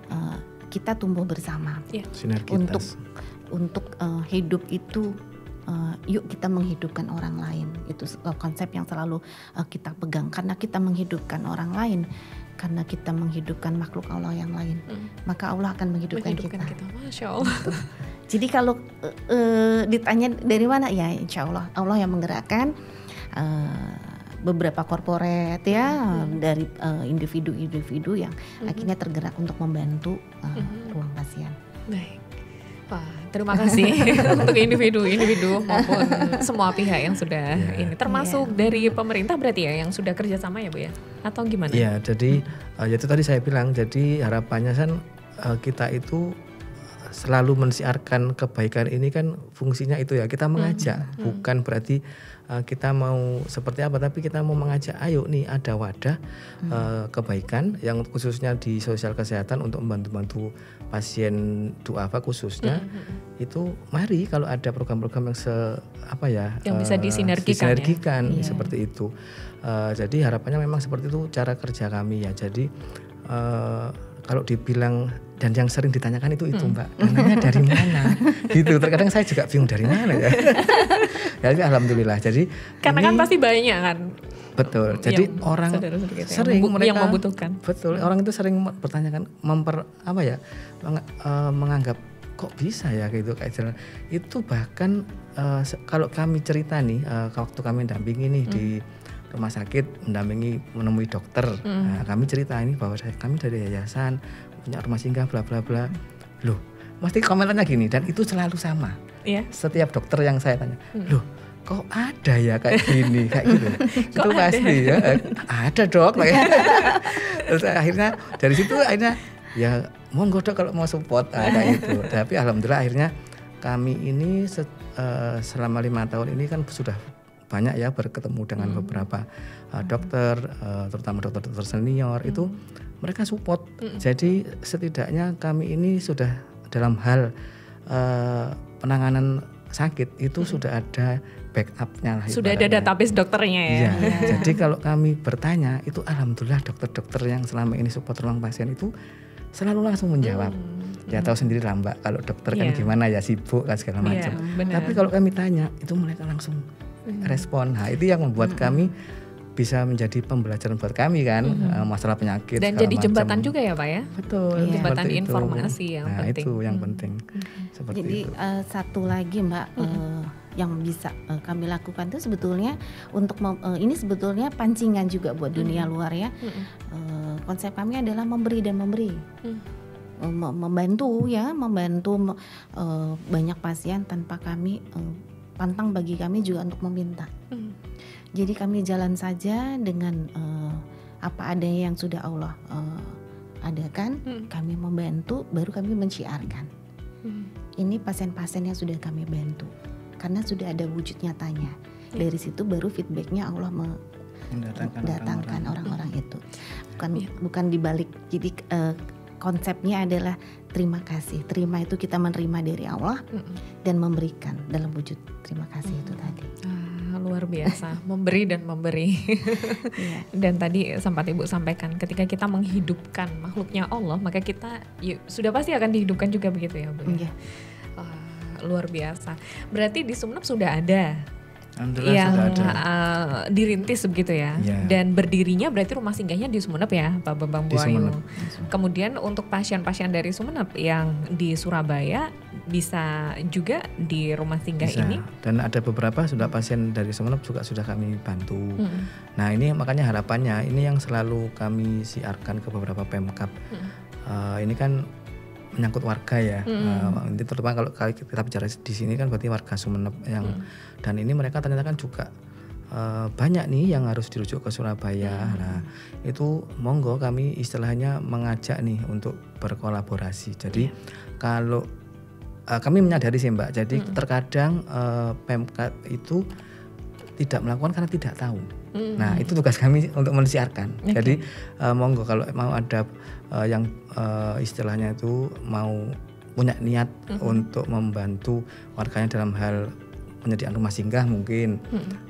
Speaker 3: kita tumbuh bersama.
Speaker 4: Sinergitas.
Speaker 3: Untuk hidup itu yuk kita menghidupkan orang lain. Itu konsep yang selalu kita pegang, karena kita menghidupkan orang lain, karena kita menghidupkan makhluk Allah yang lain, maka Allah akan menghidupkan kita.
Speaker 2: Masya Allah.
Speaker 3: Jadi kalau ditanya dari mana, ya insya Allah Allah yang menggerakkan. Beberapa korporat ya, dari individu-individu yang akhirnya tergerak untuk membantu ruang pasien.
Speaker 2: Baik. Wah, terima kasih untuk individu maupun semua pihak yang sudah ini, termasuk dari pemerintah berarti ya yang sudah kerjasama ya Bu ya, atau gimana?
Speaker 4: Iya, jadi ya itu tadi saya bilang, jadi harapannya kan kita itu selalu mensiarkan kebaikan ini kan fungsinya itu ya, kita mengajak, bukan berarti kita mau seperti apa, tapi kita mau mengajak, ayo nih ada wadah kebaikan yang khususnya di sosial kesehatan untuk membantu-bantu pasien duafa khususnya. Itu mari kalau ada program-program yang bisa disinergikan seperti itu. Jadi harapannya memang seperti itu cara kerja kami ya. Jadi kalau dibilang, dan yang sering ditanyakan itu Mbak, dananya dari mana? Gitu. Terkadang saya juga bingung dari mana ya. Jadi alhamdulillah. Jadi
Speaker 2: karena kan pasti banyak kan.
Speaker 4: Betul. Jadi orang sering mereka
Speaker 2: yang membutuhkan.
Speaker 4: Betul. Orang itu sering bertanyakan, menganggap kok bisa ya gitu kayak jalan. Itu bahkan kalau kami cerita nih, waktu kami dampingi nih di rumah sakit, menemui dokter. Nah, kami cerita ini bahwa kami dari yayasan punya rumah singgah bla bla bla. Loh, mesti komentarnya gini, dan itu selalu sama.
Speaker 2: Iya.
Speaker 4: Setiap dokter yang saya tanya, loh kok ada ya kayak gini, kayak gitu. Itu pasti ya, ada dok. Terus akhirnya dari situ ya monggo dok kalau mau support kayak gitu. Tapi alhamdulillah akhirnya kami ini selama 5 tahun ini kan sudah banyak ya berketemu dengan beberapa dokter, terutama dokter senior itu mereka support. Jadi setidaknya kami ini sudah dalam hal penanganan sakit itu sudah ada backupnya lah.
Speaker 2: Sudah ada database dokternya ya.
Speaker 4: Jadi kalau kami bertanya itu alhamdulillah dokter-dokter yang selama ini support ruang pasien itu selalu langsung menjawab. Ya tahu sendiri lah Mbak, kalau dokter kan gimana ya, sibuk kan segala macam. Tapi kalau kami tanya itu mereka langsung respon. Nah itu yang membuat kami bisa menjadi pembelajaran buat kami kan, masalah penyakit
Speaker 2: dan jadi jembatan juga ya Pak ya.
Speaker 4: Betul.
Speaker 2: Jembatan informasi yang penting.
Speaker 4: Itu yang penting.
Speaker 3: Jadi satu lagi Mbak, yang bisa kami lakukan itu sebetulnya untuk ini sebetulnya pancingan juga buat dunia luar ya. Konsep kami adalah memberi dan memberi. Membantu banyak pasien tanpa kami pantang bagi kami juga untuk meminta. Jadi kami jalan saja dengan apa adanya yang sudah Allah adakan, kami membantu, baru kami menciarkan. Ini pasien-pasien yang sudah kami bantu, karena sudah ada wujud nyatanya. Dari situ baru feedbacknya Allah mendatangkan orang-orang itu. Bukan dibalik. Jadi konsepnya adalah terima kasih. Terima itu kita menerima dari Allah dan memberikan dalam wujud terima kasih itu tadi.
Speaker 2: Luar biasa, memberi dan memberi. Dan tadi sempat Ibu sampaikan, ketika kita menghidupkan makhluknya Allah, maka kita sudah pasti akan dihidupkan juga begitu ya Bu. Luar biasa. Berarti di Sumeneb sudah ada yang dirintis begitu ya. Dan berdirinya berarti rumah singgahnya di Sumeneb ya Pak Bambang Buayu. Kemudian untuk pasien-pasien dari Sumeneb yang di Surabaya bisa juga di rumah singgah ini.
Speaker 4: Dan ada beberapa sudah pasien dari Sumeneb juga sudah kami bantu. Nah ini makanya harapannya ini yang selalu kami siarkan ke beberapa Pemkab. Ini kan menyangkut warga ya. Ini terutama kalau kita bicara di sini kan berarti warga Sumeneb yang dan ini mereka ternyata kan juga banyak nih yang harus dirujuk ke Surabaya. Nah itu monggo kami istilahnya mengajak nih untuk berkolaborasi. Jadi kalau kami menyadari sih Mbak, jadi terkadang Pemkab itu tidak melakukan karena tidak tahu. Nah itu tugas kami untuk mensiarkan. Jadi monggo kalau mau ada yang istilahnya itu mau punya niat untuk membantu warganya dalam hal penyediaan rumah singgah mungkin,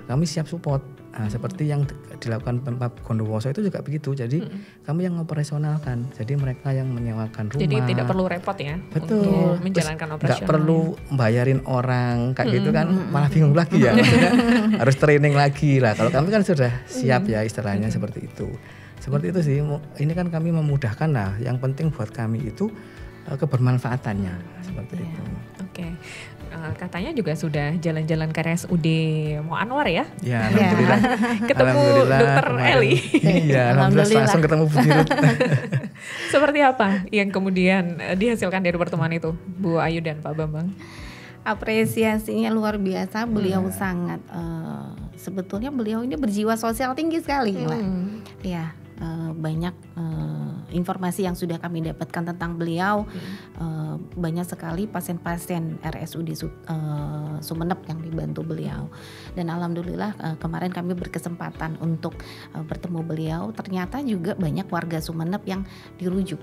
Speaker 4: kami siap support. Nah, seperti yang dilakukan Pemkab Gondowoso itu juga begitu. Jadi kami yang operasionalkan. Jadi mereka yang menyewakan rumah.
Speaker 2: Jadi tidak perlu repot ya.
Speaker 4: Betul.
Speaker 2: Untuk menjalankan operasional.
Speaker 4: Nggak perlu bayarin orang kayak gitu kan, malah bingung lagi ya. Maksudnya harus training lagi lah. Kalau kami kan sudah siap ya istilahnya seperti itu. Seperti itu sih. Ini kan kami memudahkan lah. Yang penting buat kami itu kebermanfaatannya seperti itu.
Speaker 2: Oke. Katanya juga sudah jalan-jalan ke RSUD Mo Anwar ya?
Speaker 4: Ya, alhamdulillah.
Speaker 2: Ketemu Dokter Eli.
Speaker 4: Iya, alhamdulillah langsung ketemu Bu Dirut.
Speaker 2: Seperti apa yang kemudian dihasilkan dari pertemuan itu, Bu Ayu dan Pak Bambang?
Speaker 3: Apresiasinya luar biasa. Beliau sangat sebetulnya beliau ini berjiwa sosial tinggi sekali, Mbak. Ya, banyak informasi yang sudah kami dapatkan tentang beliau. Banyak sekali pasien-pasien RSUD Sumeneb yang dibantu beliau. Dan alhamdulillah kemarin kami berkesempatan untuk bertemu beliau. Ternyata juga banyak warga Sumeneb yang dirujuk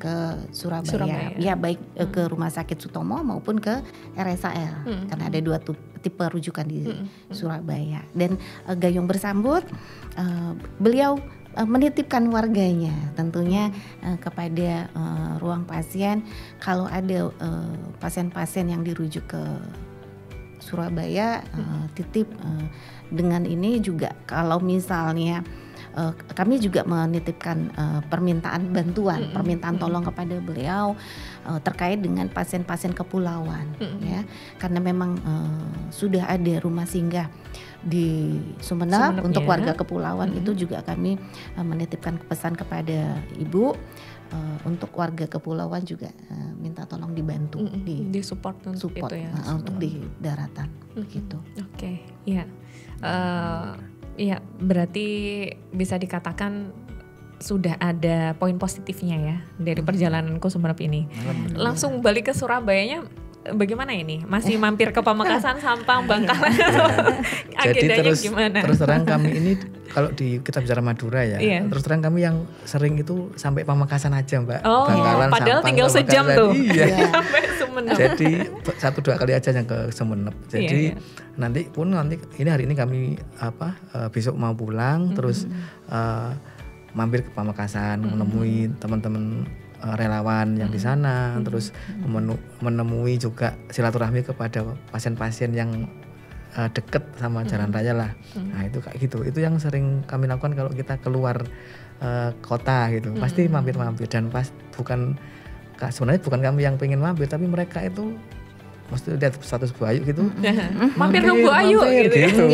Speaker 3: ke Surabaya. Ya, baik ke Rumah Sakit Sutomo maupun ke RSAL. Karena ada 2 tipe rujukan di Surabaya. Dan gayung bersambut beliau menitipkan warganya tentunya kepada ruang pasien, kalau ada pasien-pasien yang dirujuk ke Surabaya, titip dengan ini juga kalau misalnya kami juga menitipkan permintaan bantuan, permintaan tolong kepada beliau terkait dengan pasien-pasien kepulauan, ya, karena memang sudah ada rumah singgah di Sumeneb untuk warga kepulauan. Itu juga kami menitipkan pesan kepada Ibu untuk warga kepulauan juga minta tolong dibantu
Speaker 2: di support untuk itu ya,
Speaker 3: untuk di daratan gitu.
Speaker 2: Oke, ya. Iya, berarti bisa dikatakan sudah ada poin positifnya ya dari perjalananku Sumeneb ini. Langsung balik ke Surabayanya bagaimana ini? Masih mampir ke Pamekasan, Sampang, Bangkalan? Agendanya gimana?
Speaker 4: Terus terang kami ini kalau kita bicara Madura ya, terus terang kami yang sering itu sampai Pamekasan aja, Mbak.
Speaker 2: Bangkalan, padahal
Speaker 4: Sampang,
Speaker 2: tinggal sejam tuh. Sampai Sumeneb.
Speaker 4: Jadi 1-2 kali aja yang ke Sumeneb. Jadi nanti hari ini kami besok mau pulang terus mampir ke Pamekasan menemui teman-teman relawan yang di sana, terus menemui juga silaturahmi kepada pasien-pasien yang deket sama jalan raya lah. Nah itu kayak gitu, itu yang sering kami lakukan kalau kita keluar kota gitu, pasti mampir-mampir. Dan sebenarnya bukan kami yang pengen mampir, tapi mereka itu mesti lihat status Bu Ayu gitu,
Speaker 2: mampir dong Bu Ayu gitu.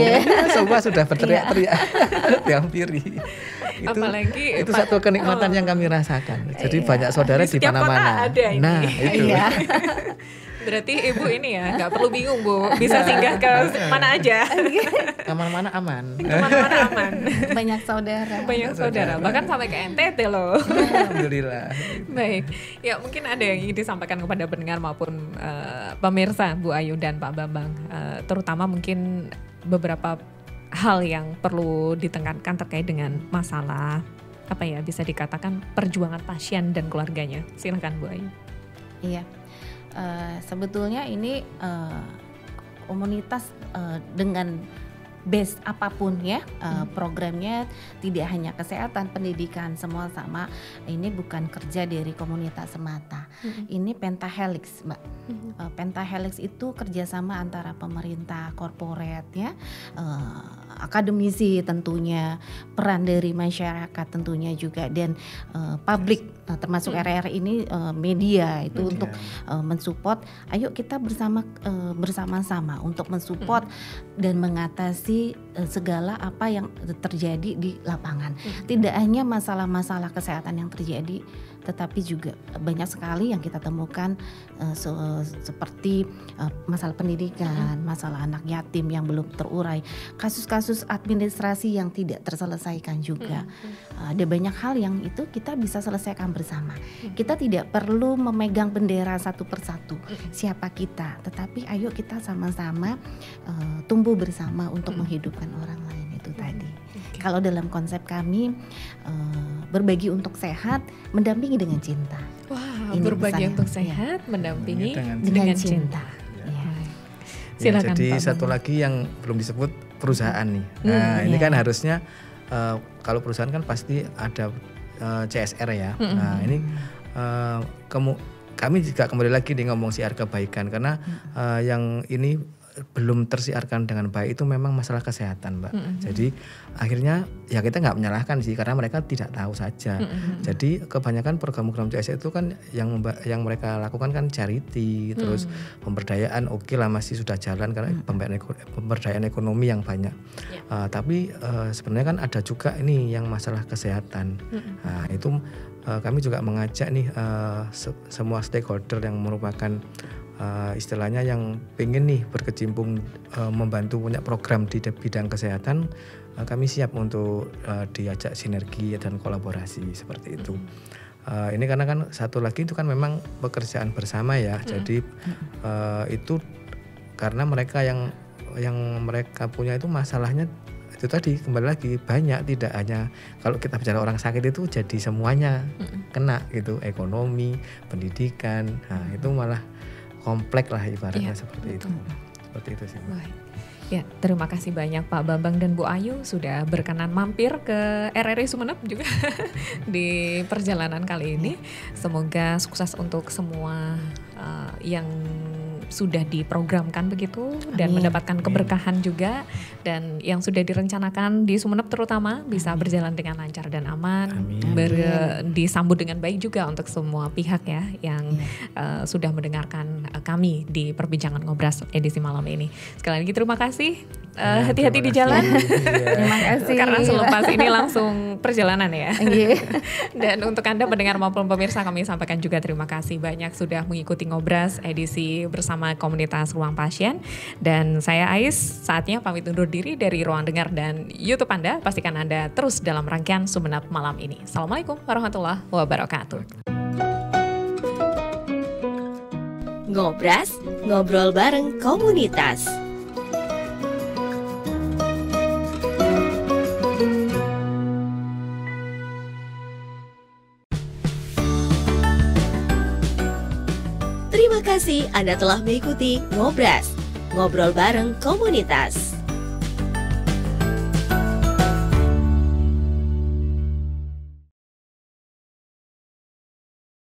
Speaker 4: Semua sudah berteriak-teriak dihampiri. Itu satu kenikmatan yang kami rasakan. Jadi banyak saudara di mana-mana. Nah itu.
Speaker 2: Berarti Ibu ini ya nggak perlu bingung Bu, bisa singgah ke mana aja.
Speaker 4: Kemana-mana aman.
Speaker 2: Kemana-mana aman.
Speaker 3: Banyak saudara.
Speaker 2: Bahkan sampai ke NTT loh.
Speaker 4: Alhamdulillah.
Speaker 2: Baik, ya mungkin ada yang ingin disampaikan kepada pendengar maupun pemirsa Bu Ayu dan Pak Bambang, terutama mungkin beberapa hal yang perlu ditekankan terkait dengan masalah bisa dikatakan perjuangan pasien dan keluarganya. Silakan Bu Ayu.
Speaker 3: Iya. Sebetulnya ini komunitas dengan base apapun ya, programnya tidak hanya kesehatan, pendidikan, semua sama. Ini bukan kerja dari komunitas semata. Ini pentahelix, Mbak. Pentahelix itu kerjasama antara pemerintah, korporat ya, akademisi tentunya, peran dari masyarakat tentunya juga, dan publik, termasuk RR ini media itu untuk mensupport. Ayo kita bersama-sama untuk mensupport dan mengatasi segala apa yang terjadi di lapangan. Tidak hanya masalah-masalah kesehatan yang terjadi, tetapi juga banyak sekali yang kita temukan seperti masalah pendidikan, masalah anak yatim yang belum terurai, kasus-kasus administrasi yang tidak terselesaikan juga. Ada banyak hal yang itu kita bisa selesaikan bersama. Kita tidak perlu memegang bendera satu persatu siapa kita, tetapi ayo kita sama-sama tumbuh bersama untuk menghidupkan orang lain itu tadi. Kalau dalam konsep kami berbagi untuk sehat, mendampingi dengan cinta.
Speaker 2: Wah, berbagi untuk sehat, mendampingi dengan cinta.
Speaker 4: Silakan, jadi Pak satu lagi yang belum disebut perusahaan nih. Nah ini kan harusnya kalau perusahaan kan pasti ada CSR ya. Nah ini kami juga kembali lagi nih ngomong siar kebaikan, karena yang ini belum tersiarkan dengan baik itu memang masalah kesehatan, Mbak. Jadi akhirnya ya kita nggak menyalahkan sih, karena mereka tidak tahu saja. Jadi kebanyakan program-program CSR itu kan yang mereka lakukan kan charity, terus pemberdayaan oke lah masih sudah jalan karena pemberdayaan ekonomi yang banyak. Tapi sebenarnya kan ada juga ini yang masalah kesehatan. Nah itu kami juga mengajak nih semua stakeholder yang merupakan istilahnya yang pengen nih berkecimpung membantu punya program di bidang kesehatan, kami siap untuk diajak sinergi dan kolaborasi seperti itu. Ini karena kan satu lagi itu kan memang pekerjaan bersama ya, jadi itu karena mereka yang mereka punya itu masalahnya itu tadi kembali lagi banyak, tidak hanya kalau kita bicara orang sakit itu jadi semuanya kena gitu, ekonomi, pendidikan, nah itu malah kompleks lah ibaratnya seperti itu. Seperti itu sih.
Speaker 2: Ya, terima kasih banyak Pak Bambang dan Bu Ayu sudah berkenan mampir ke RRI Sumeneb juga di perjalanan kali ini. Semoga sukses untuk semua yang sudah diprogramkan begitu dan mendapatkan keberkahan juga, dan yang sudah direncanakan di Sumeneb terutama bisa berjalan dengan lancar dan aman, disambut dengan baik juga untuk semua pihak ya yang sudah mendengarkan kami di perbincangan Ngobras edisi malam ini. Sekali lagi terima kasih, hati-hati di jalan.
Speaker 3: Terima kasih.
Speaker 2: Karena selepas ini langsung perjalanan ya. Dan untuk Anda pendengar maupun pemirsa, kami sampaikan juga terima kasih banyak sudah mengikuti Ngobras edisi bersama komunitas Ruang Pasien. Dan saya Ais, saatnya pamit undur diri dari Ruang Dengar dan YouTube Anda. Pastikan Anda terus dalam rangkaian Sumeneb malam ini. Assalamualaikum warahmatullahi wabarakatuh.
Speaker 1: Ngobras, ngobrol bareng komunitas. Terima kasih Anda telah mengikuti Ngobras, ngobrol bareng komunitas.